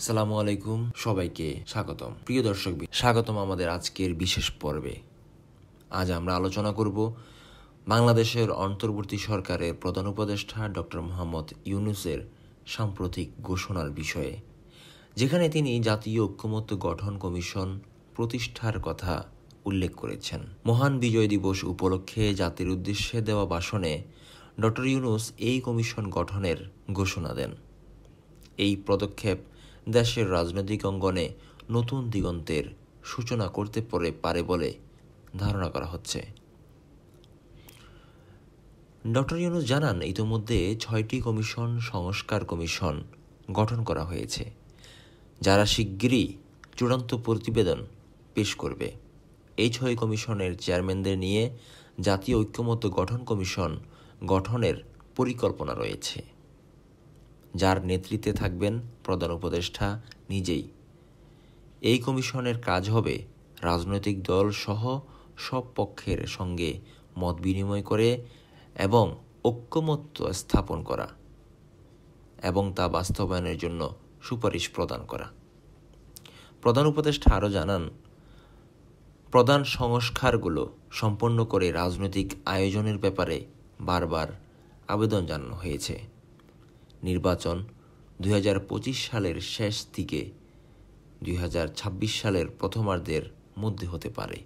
আসসালামু আলাইকুম, সবাইকে স্বাগতম। প্রিয় দর্শক, স্বাগতম আমাদের আজকের বিশেষ পর্বে। আজ আমরা আলোচনা করব বাংলাদেশের অন্তর্বর্তী সরকারের প্রধান উপদেষ্টা ডক্টর মোহাম্মদ ইউনূসের সাম্প্রতিক ঘোষণার বিষয়ে, যেখানে তিনি জাতীয় ঐক্যমত্য গঠন কমিশন প্রতিষ্ঠার কথা উল্লেখ করেছেন। মহান বিজয় দিবস উপলক্ষে জাতির উদ্দেশ্যে দেওয়া ভাষণে ডক্টর ইউনূস এই কমিশন গঠনের ঘোষণা দেন। এই পদক্ষেপ দেশের রাজনৈতিক অঙ্গনে নতুন দিগন্তের সূচনা করতে পারে বলে ধারণা করা হচ্ছে। ডক্টর ইউনূস জানান, ইতিমধ্যে 6টি সংস্কার কমিশন গঠন করা হয়েছে, যারা শিগগিরই চূড়ান্ত প্রতিবেদন পেশ করবে। এই 6 কমিশনের চেয়ারম্যানদের নিয়ে জাতীয় ঐক্যমত্য গঠন কমিশন গঠনের পরিকল্পনা রয়েছে, যার নেতৃত্বে থাকবেন প্রধান উপদেষ্টা নিজেই। এই কমিশনের কাজ হবে রাজনৈতিক দল সহ সব পক্ষের সঙ্গে মত বিনিময় করে এবং ঐক্যমত্য স্থাপন করা এবং তা বাস্তবায়নের জন্য সুপারিশ প্রদান করা। প্রধান উপদেষ্টা আরও জানান, প্রধান সংস্কারগুলো সম্পন্ন করে রাজনৈতিক আয়োজনের ব্যাপারে বারবার আবেদন জানানো হয়েছে। নির্বাচন 2025 সালের শেষ দিকে 2026 সালের প্রথমার্ধের মধ্যে হতে পারে।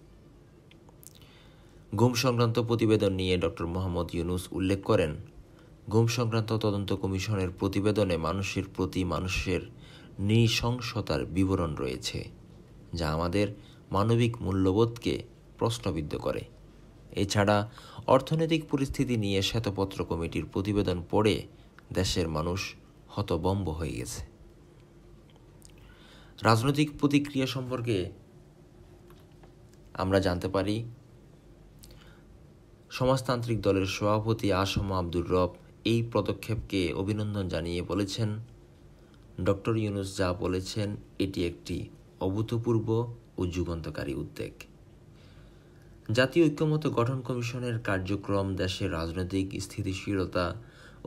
গুম সংক্রান্ত প্রতিবেদন নিয়ে ডক্টর মোহাম্মদ ইউনূস উল্লেখ করেন, গুম সংক্রান্ত তদন্ত কমিশনের প্রতিবেদনে মানুষের প্রতি মানুষের নৃশংসতার বিবরণ রয়েছে, যা আমাদের মানবিক মূল্যবোধকে প্রশ্নবিদ্ধ করে। এছাড়া অর্থনৈতিক পরিস্থিতি নিয়ে শ্বেতপত্র কমিটির প্রতিবেদন পড়ে দেশের মানুষ হতভম্ব হয়ে গেছে। রাজনৈতিক প্রতিক্রিয়া সম্পর্কে আমরা জানতে পারি, সমাজতান্ত্রিক দলের সভাপতি আসম আব্দুর রব এই পদক্ষেপকে অভিনন্দন জানিয়ে বলেছেন, ডক্টর ইউনূস যা বলেছেন এটি একটি অভূতপূর্ব ও যুগান্তকারী উদ্যোগ। জাতীয় ঐক্যমত্য গঠন কমিশনের কার্যক্রম দেশের রাজনৈতিক স্থিতিশীলতা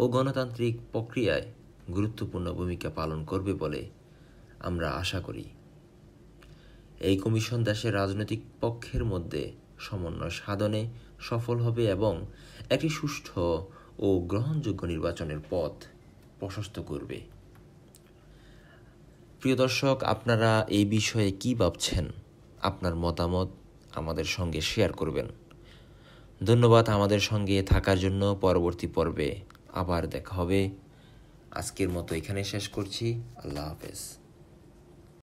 ও গণতান্ত্রিক প্রক্রিয়ায় গুরুত্বপূর্ণ ভূমিকা পালন করবে বলে আমরা আশা করি। এই কমিশন দেশের রাজনৈতিক পক্ষের মধ্যে সমন্বয় সাধনে সফল হবে এবং একটি সুষ্ঠু ও গ্রহণযোগ্য নির্বাচনের পথ প্রশস্ত করবে। প্রিয় দর্শক, আপনারা এই বিষয়ে কি ভাবছেন? আপনার মতামত আমাদের সঙ্গে শেয়ার করবেন। ধন্যবাদ আমাদের সঙ্গে থাকার জন্য। পরবর্তী পর্বে আবার দেখা হবে। আজকের মতো এখানে শেষ করছি। আল্লাহ হাফেজ।